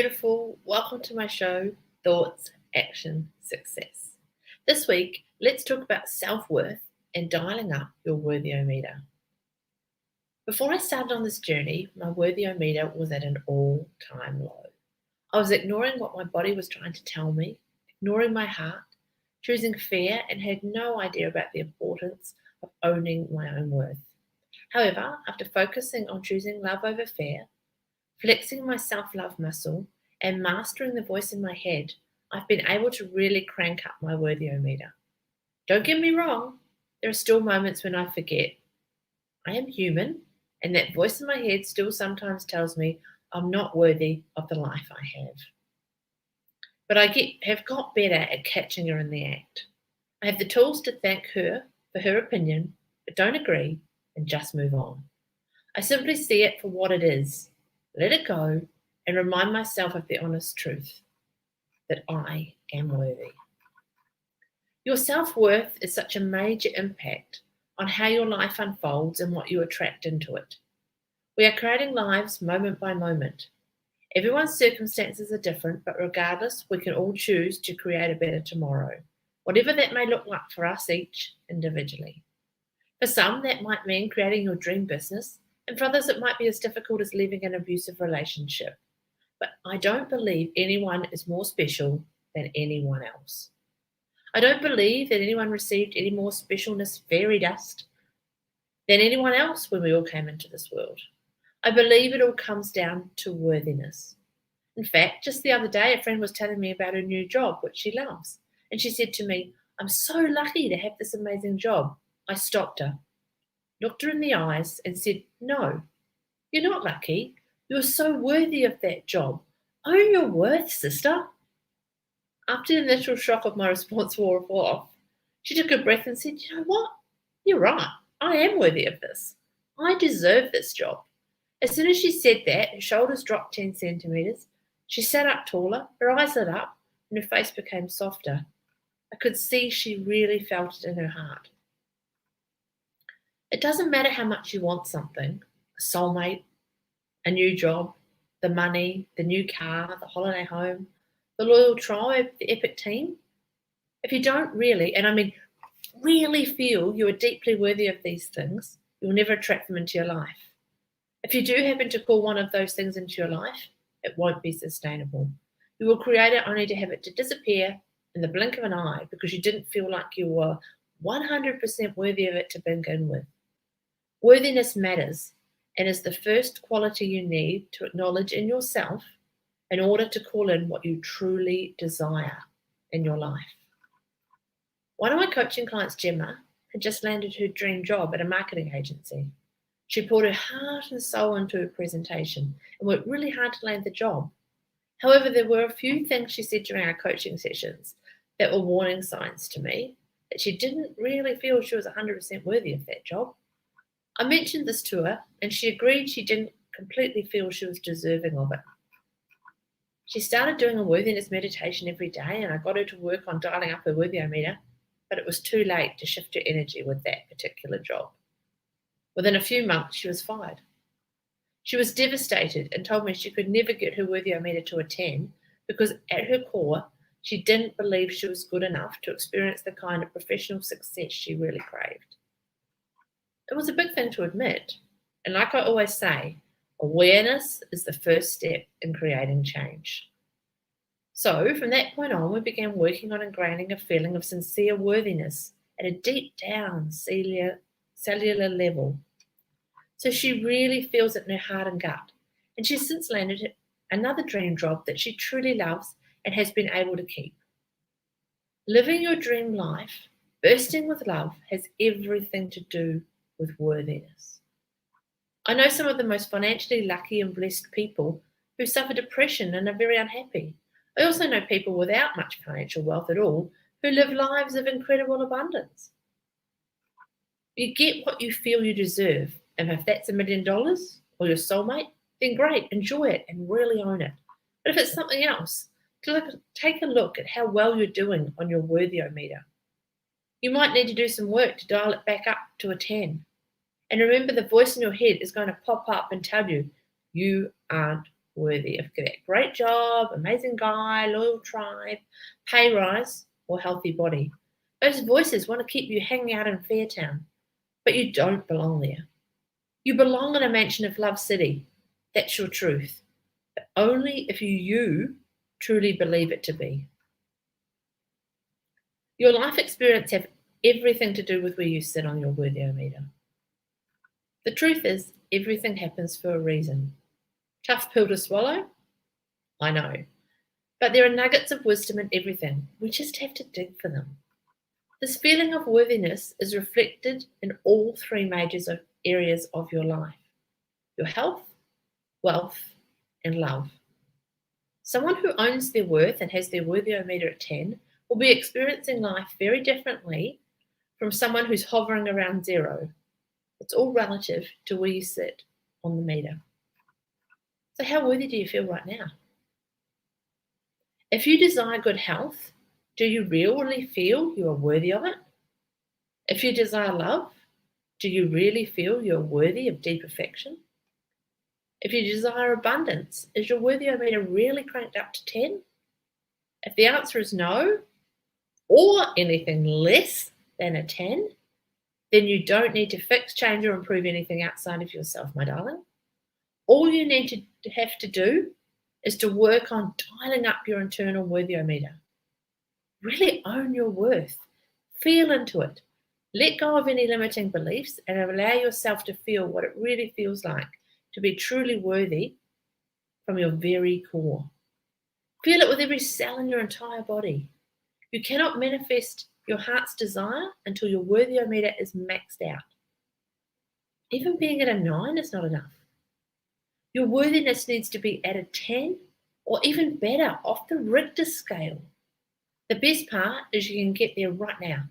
beautiful. Welcome to my show, Thoughts, Action, Success. This week, let's talk about self-worth and dialing up your worthiometer. Before I started on this journey, my worthiometer was at an all-time low. I was ignoring what my body was trying to tell me, ignoring my heart, choosing fear, and had no idea about the importance of owning my own worth. However, after focusing on choosing love over fear, flexing my self-love muscle, and mastering the voice in my head, I've been able to really crank up my worthiometer. Don't get me wrong, there are still moments when I forget. I am human, and that voice in my head still sometimes tells me I'm not worthy of the life I have. But I have got better at catching her in the act. I have the tools to thank her for her opinion, but don't agree and just move on. I simply see it for what it is, let it go, and remind myself of the honest truth that I am worthy. Your self-worth is such a major impact on how your life unfolds and what you attract into it. We are creating lives moment by moment. Everyone's circumstances are different, but regardless, we can all choose to create a better tomorrow, whatever that may look like for us each individually. For some, that might mean creating your dream business, and for others, it might be as difficult as leaving an abusive relationship. But I don't believe anyone is more special than anyone else. I don't believe that anyone received any more specialness fairy dust than anyone else when we all came into this world. I believe it all comes down to worthiness. In fact, just the other day, a friend was telling me about her new job, which she loves. And she said to me, "I'm so lucky to have this amazing job." I stopped her, looked her in the eyes and said, "No, you're not lucky. You're so worthy of that job. Own your worth, sister." After the initial shock of my response wore off, she took a breath and said, "You know what? You're right. I am worthy of this. I deserve this job." As soon as she said that, her shoulders dropped 10 centimetres. She sat up taller, her eyes lit up, and her face became softer. I could see she really felt it in her heart. It doesn't matter how much you want something, a soulmate, a new job, the money, the new car, the holiday home, the loyal tribe, the epic team. If you don't really, and I mean really feel you are deeply worthy of these things, you'll never attract them into your life. If you do happen to call one of those things into your life, it won't be sustainable. You will create it only to have it to disappear in the blink of an eye because you didn't feel like you were 100% worthy of it to begin with. Worthiness matters and is the first quality you need to acknowledge in yourself in order to call in what you truly desire in your life. One of my coaching clients, Gemma, had just landed her dream job at a marketing agency. She poured her heart and soul into her presentation and worked really hard to land the job. However, there were a few things she said during our coaching sessions that were warning signs to me that she didn't really feel she was 100% worthy of that job. I mentioned this to her and she agreed she didn't completely feel she was deserving of it. She started doing a worthiness meditation every day and I got her to work on dialing up her worthiometer, but it was too late to shift her energy with that particular job. Within a few months, she was fired. She was devastated and told me she could never get her worthiometer to a 10 because at her core, she didn't believe she was good enough to experience the kind of professional success she really craved. It was a big thing to admit, and like I always say, awareness is the first step in creating change. So from that point on, we began working on ingraining a feeling of sincere worthiness at a deep down cellular level. So she really feels it in her heart and gut. And she's since landed another dream job that she truly loves and has been able to keep. Living your dream life, bursting with love, has everything to do with worthiness. I know some of the most financially lucky and blessed people who suffer depression and are very unhappy. I also know people without much financial wealth at all who live lives of incredible abundance. You get what you feel you deserve, and if that's $1 million or your soulmate, then great, enjoy it and really own it. But if it's something else, take a look at how well you're doing on your worthiometer. You might need to do some work to dial it back up to a 10. And remember, the voice in your head is going to pop up and tell you, you aren't worthy of that great job, amazing guy, loyal tribe, pay rise, or healthy body. Those voices want to keep you hanging out in Fairtown, but you don't belong there. You belong in a mansion of Love City. That's your truth, but only if you truly believe it to be. Your life experience have everything to do with where you sit on your worthiometer. The truth is, everything happens for a reason. Tough pill to swallow? I know. But there are nuggets of wisdom in everything. We just have to dig for them. This feeling of worthiness is reflected in all three major areas of your life: your health, wealth, and love. Someone who owns their worth and has their worthiometer at 10 will be experiencing life very differently from someone who's hovering around 0. It's all relative to where you sit on the meter. So how worthy do you feel right now? If you desire good health, do you really feel you are worthy of it? If you desire love, do you really feel you're worthy of deep affection? If you desire abundance, is your worthiometer really cranked up to 10? If the answer is no, or anything less than a 10, then you don't need to fix, change, or improve anything outside of yourself, my darling. All you need to have to do is to work on dialing up your internal worthiometer. Really own your worth. Feel into it. Let go of any limiting beliefs and allow yourself to feel what it really feels like to be truly worthy from your very core. Feel it with every cell in your entire body. You cannot manifest your heart's desire until your worthiometer is maxed out. Even being at a 9 is not enough. Your worthiness needs to be at a 10 or even better, off the Richter scale. The best part is you can get there right now.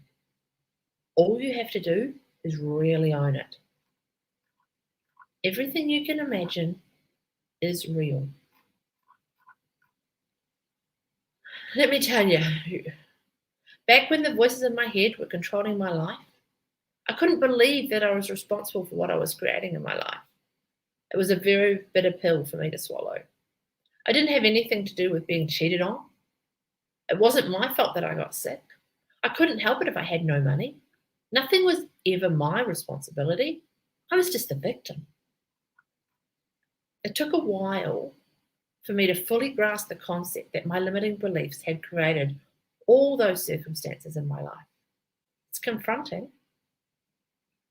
All you have to do is really own it. Everything you can imagine is real. Let me tell you, back when the voices in my head were controlling my life, I couldn't believe that I was responsible for what I was creating in my life. It was a very bitter pill for me to swallow. I didn't have anything to do with being cheated on. It wasn't my fault that I got sick. I couldn't help it if I had no money. Nothing was ever my responsibility. I was just a victim. It took a while for me to fully grasp the concept that my limiting beliefs had created all those circumstances in my life. It's confronting.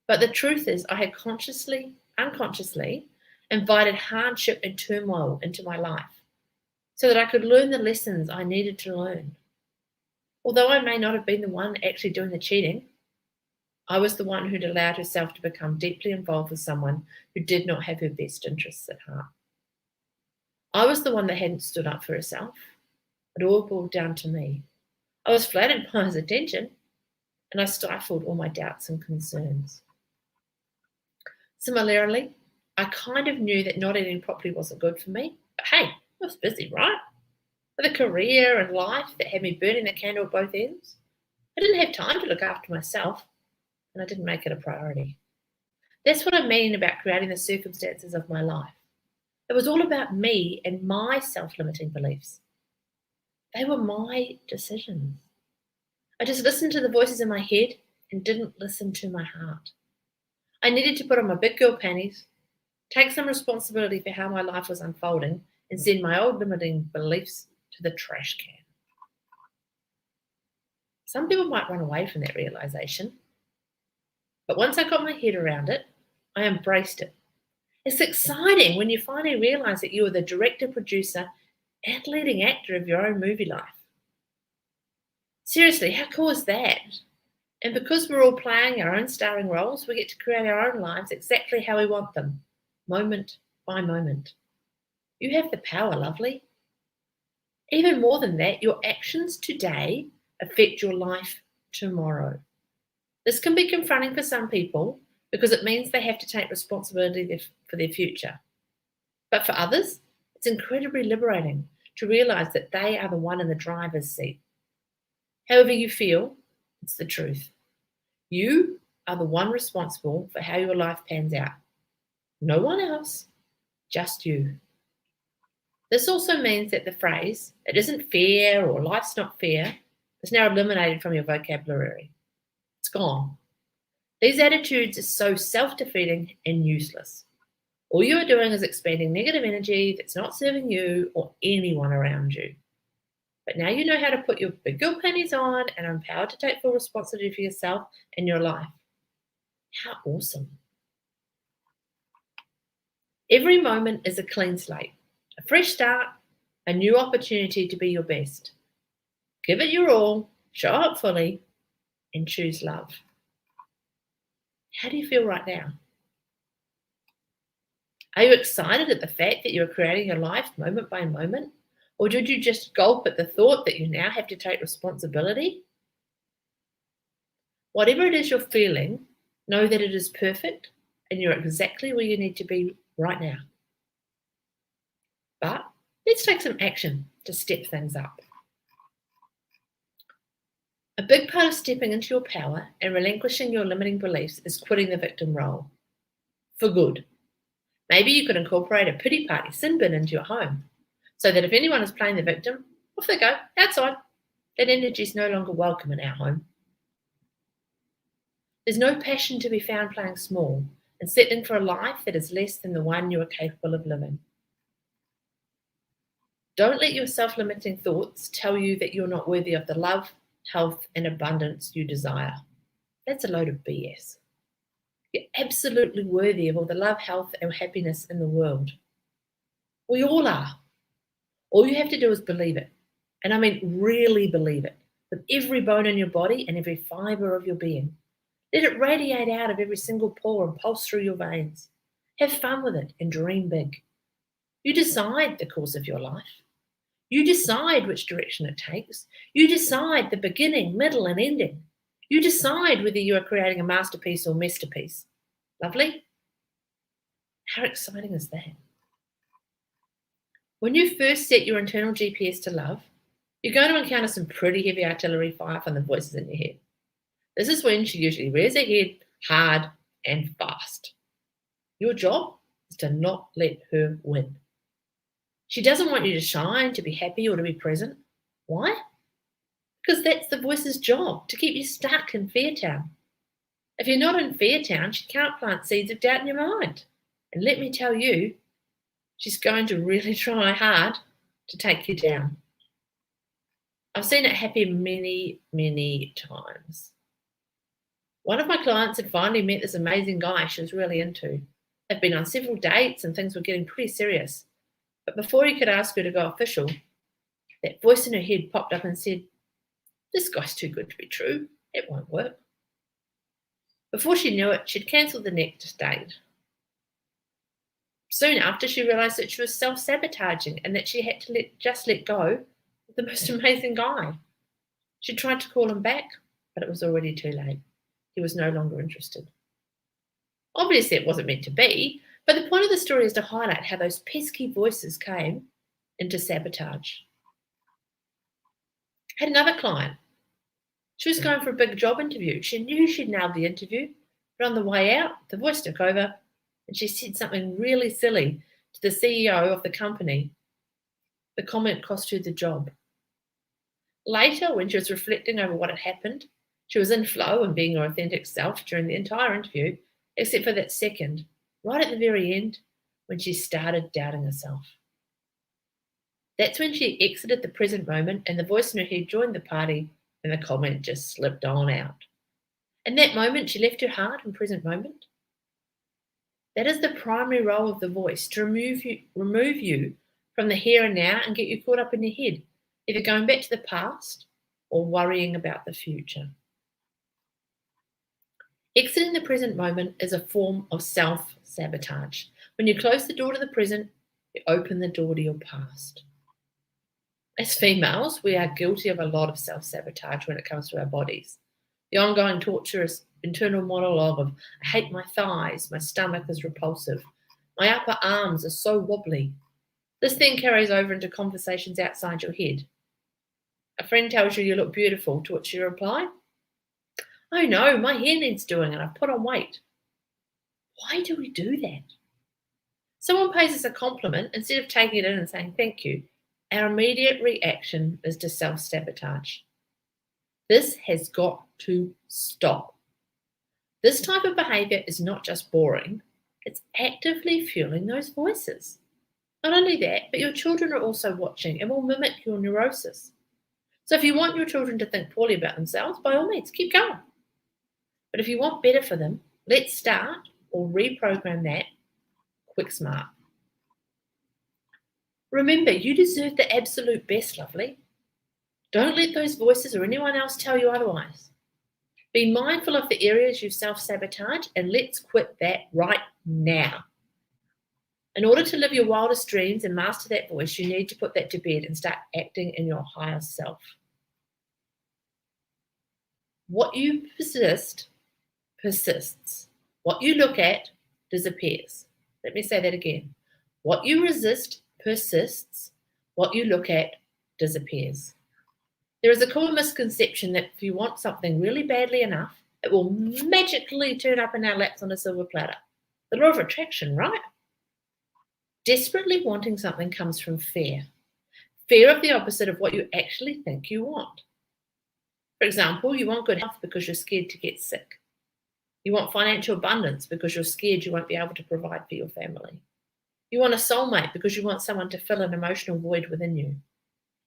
But the truth is, I had consciously, unconsciously invited hardship and turmoil into my life so that I could learn the lessons I needed to learn. Although I may not have been the one actually doing the cheating, I was the one who'd allowed herself to become deeply involved with someone who did not have her best interests at heart. I was the one that hadn't stood up for herself. It all boiled down to me. I was flattered by his attention, and I stifled all my doubts and concerns. Similarly, I kind of knew that not eating properly wasn't good for me, but hey, I was busy, right? With a career and life that had me burning the candle at both ends. I didn't have time to look after myself, and I didn't make it a priority. That's what I mean about creating the circumstances of my life. It was all about me and my self-limiting beliefs. They were my decisions. I just listened to the voices in my head and didn't listen to my heart. I needed to put on my big girl panties, take some responsibility for how my life was unfolding, and send my old limiting beliefs to the trash can. Some people might run away from that realization, but once I got my head around it, I embraced it. It's exciting when you finally realize that you are the director, producer, and leading actor of your own movie life. Seriously, how cool is that? And because we're all playing our own starring roles, we get to create our own lives exactly how we want them, moment by moment. You have the power, lovely. Even more than that, your actions today affect your life tomorrow. This can be confronting for some people because it means they have to take responsibility for their future. But for others, it's incredibly liberating to realize that they are the one in the driver's seat. However you feel, it's the truth. You are the one responsible for how your life pans out. No one else, just you. This also means that the phrase, "it isn't fair" or "life's not fair," is now eliminated from your vocabulary. It's gone. These attitudes are so self-defeating and useless. All you are doing is expanding negative energy that's not serving you or anyone around you. But now you know how to put your big girl panties on and are empowered to take full responsibility for yourself and your life. How awesome. Every moment is a clean slate, a fresh start, a new opportunity to be your best. Give it your all, show up fully, and choose love. How do you feel right now? Are you excited at the fact that you're creating your life moment by moment? Or did you just gulp at the thought that you now have to take responsibility? Whatever it is you're feeling, know that it is perfect and you're exactly where you need to be right now. But let's take some action to step things up. A big part of stepping into your power and relinquishing your limiting beliefs is quitting the victim role. For good. Maybe you could incorporate a pity party sin bin into your home so that if anyone is playing the victim, off they go, outside. That energy is no longer welcome in our home. There's no passion to be found playing small and settling for a life that is less than the one you are capable of living. Don't let your self-limiting thoughts tell you that you're not worthy of the love, health, and abundance you desire. That's a load of BS. You're absolutely worthy of all the love, health, and happiness in the world. We all are. All you have to do is believe it. And I mean really believe it, with every bone in your body and every fibre of your being. Let it radiate out of every single pore and pulse through your veins. Have fun with it and dream big. You decide the course of your life. You decide which direction it takes. You decide the beginning, middle, and ending. You decide whether you are creating a masterpiece or masterpiece. Lovely? How exciting is that? When you first set your internal GPS to love, you're going to encounter some pretty heavy artillery fire from the voices in your head. This is when she usually rears her head hard and fast. Your job is to not let her win. She doesn't want you to shine, to be happy, or to be present. Why? Because that's the voice's job, to keep you stuck in fear town. If you're not in fear town, she can't plant seeds of doubt in your mind. And let me tell you, she's going to really try hard to take you down. I've seen it happen many, many times. One of my clients had finally met this amazing guy she was really into. They'd been on several dates and things were getting pretty serious. But before he could ask her to go official, that voice in her head popped up and said, "This guy's too good to be true. It won't work." Before she knew it, she'd cancelled the next date. Soon after, she realised that she was self-sabotaging and that she had to let go of the most amazing guy. She tried to call him back, but it was already too late. He was no longer interested. Obviously, it wasn't meant to be, but the point of the story is to highlight how those pesky voices came into sabotage. I had another client. She was going for a big job interview. She knew she'd nailed the interview, but on the way out, the voice took over and she said something really silly to the CEO of the company. The comment cost her the job. Later, when she was reflecting over what had happened, she was in flow and being her authentic self during the entire interview, except for that second, right at the very end, when she started doubting herself. That's when she exited the present moment and the voice in her head joined the party and the comment just slipped on out. In that moment, she left her heart and present moment. That is the primary role of the voice, to remove you from the here and now and get you caught up in your head, either going back to the past or worrying about the future. Exiting the present moment is a form of self-sabotage. When you close the door to the present, you open the door to your past. As females, we are guilty of a lot of self-sabotage when it comes to our bodies. The ongoing torturous internal monologue of, "I hate my thighs, my stomach is repulsive, my upper arms are so wobbly." This then carries over into conversations outside your head. A friend tells you you look beautiful, to which you reply, "Oh no, my hair needs doing and I've put on weight." Why do we do that? Someone pays us a compliment, instead of taking it in and saying thank you, our immediate reaction is to self-sabotage. This has got to stop. This type of behaviour is not just boring, it's actively fueling those voices. Not only that, but your children are also watching and will mimic your neurosis. So if you want your children to think poorly about themselves, by all means, keep going. But if you want better for them, let's start or reprogram that quick smart. Remember, you deserve the absolute best, lovely. Don't let those voices or anyone else tell you otherwise. Be mindful of the areas you self-sabotage, and let's quit that right now. In order to live your wildest dreams and master that voice, you need to put that to bed and start acting in your higher self. What you persist persists. What you look at disappears. Let me say that again. What you resist persists. What you look at disappears. There is a common misconception that if you want something really badly enough, it will magically turn up in our laps on a silver platter. The law of attraction, right? Desperately wanting something comes from fear. Fear of the opposite of what you actually think you want. For example, you want good health because you're scared to get sick. You want financial abundance because you're scared you won't be able to provide for your family. You want a soulmate because you want someone to fill an emotional void within you.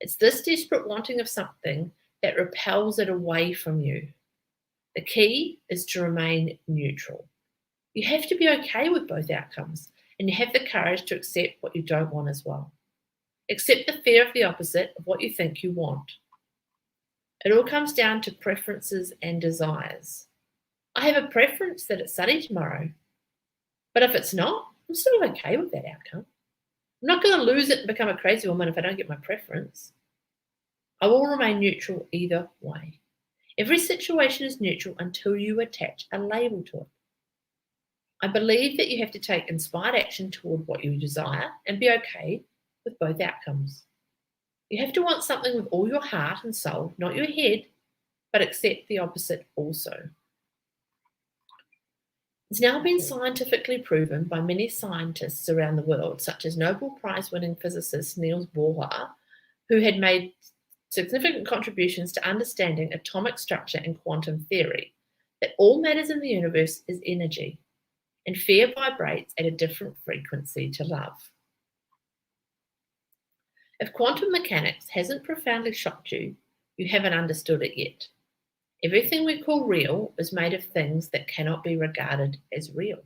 It's this desperate wanting of something that repels it away from you. The key is to remain neutral. You have to be okay with both outcomes, and you have the courage to accept what you don't want as well. Accept the fear of the opposite of what you think you want. It all comes down to preferences and desires. I have a preference that it's sunny tomorrow, but if it's not, I'm still okay with that outcome. I'm not going to lose it and become a crazy woman if I don't get my preference. I will remain neutral either way. Every situation is neutral until you attach a label to it. I believe that you have to take inspired action toward what you desire and be okay with both outcomes. You have to want something with all your heart and soul, not your head, but accept the opposite also. It's now been scientifically proven by many scientists around the world, such as Nobel Prize-winning physicist Niels Bohr, who had made significant contributions to understanding atomic structure and quantum theory, that all matters in the universe is energy, and fear vibrates at a different frequency to love. If quantum mechanics hasn't profoundly shocked you, you haven't understood it yet. Everything we call real is made of things that cannot be regarded as real.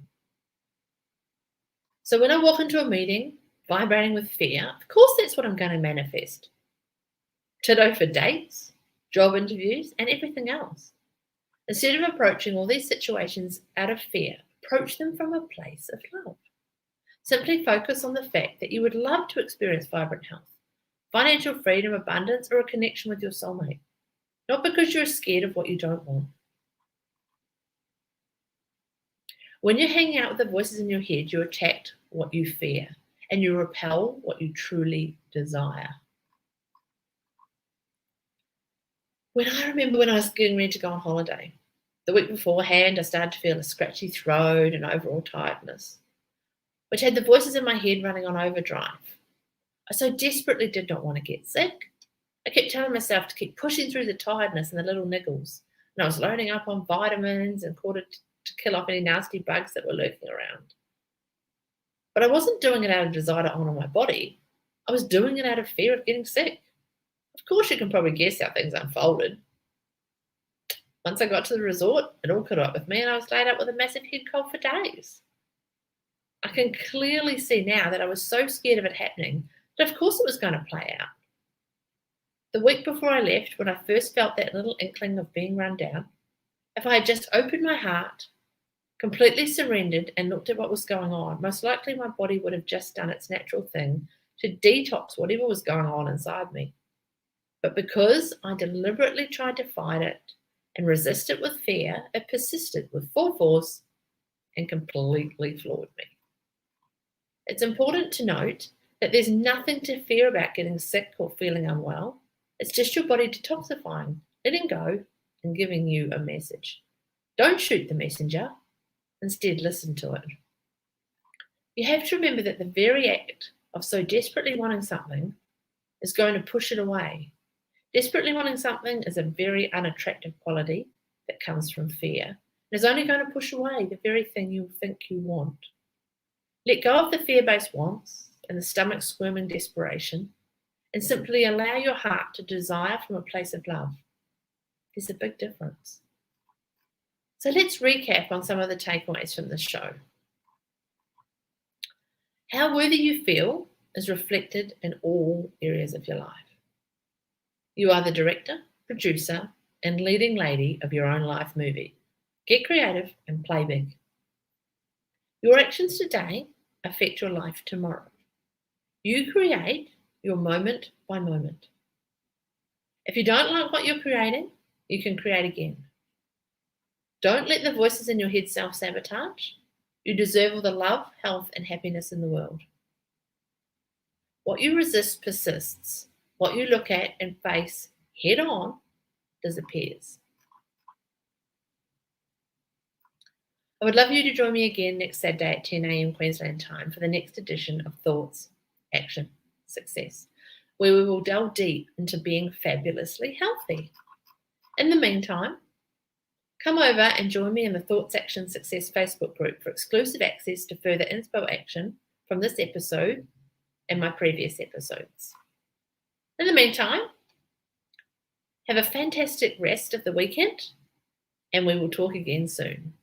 So when I walk into a meeting vibrating with fear, of course that's what I'm going to manifest. Ditto for dates, job interviews, and everything else. Instead of approaching all these situations out of fear, approach them from a place of love. Simply focus on the fact that you would love to experience vibrant health, financial freedom, abundance, or a connection with your soulmate. Not because you're scared of what you don't want. When you're hanging out with the voices in your head, you attract what you fear, and you repel what you truly desire. When I was getting ready to go on holiday, the week beforehand, I started to feel a scratchy throat and overall tiredness, which had the voices in my head running on overdrive. I so desperately did not want to get sick. I kept telling myself to keep pushing through the tiredness and the little niggles, and I was loading up on vitamins and quarter to kill off any nasty bugs that were lurking around. But I wasn't doing it out of desire to honour my body. I was doing it out of fear of getting sick. Of course, you can probably guess how things unfolded. Once I got to the resort, it all caught up with me and I was laid up with a massive head cold for days. I can clearly see now that I was so scared of it happening that of course it was going to play out. The week before I left, when I first felt that little inkling of being run down, if I had just opened my heart, completely surrendered and looked at what was going on, most likely my body would have just done its natural thing to detox whatever was going on inside me. But because I deliberately tried to fight it and resist it with fear, it persisted with full force and completely floored me. It's important to note that there's nothing to fear about getting sick or feeling unwell. It's just your body detoxifying, letting go, and giving you a message. Don't shoot the messenger. Instead, listen to it. You have to remember that the very act of so desperately wanting something is going to push it away. Desperately wanting something is a very unattractive quality that comes from fear and is only going to push away the very thing you think you want. Let go of the fear-based wants and the stomach squirming desperation and simply allow your heart to desire from a place of love. There's a big difference. So let's recap on some of the takeaways from this show. How worthy you feel is reflected in all areas of your life. You are the director, producer, and leading lady of your own life movie. Get creative and play big. Your actions today affect your life tomorrow. You create your moment by moment. If you don't like what you're creating, you can create again. Don't let the voices in your head self-sabotage. You deserve all the love, health, and happiness in the world. What you resist persists. What you look at and face head on disappears. I would love you to join me again next Saturday at 10 a.m. Queensland time for the next edition of Thoughts, Action, Success, where we will delve deep into being fabulously healthy. In the meantime, come over and join me in the Thoughts, Action, Success Facebook group for exclusive access to further inspo action from this episode and my previous episodes. In the meantime, have a fantastic rest of the weekend, and we will talk again soon.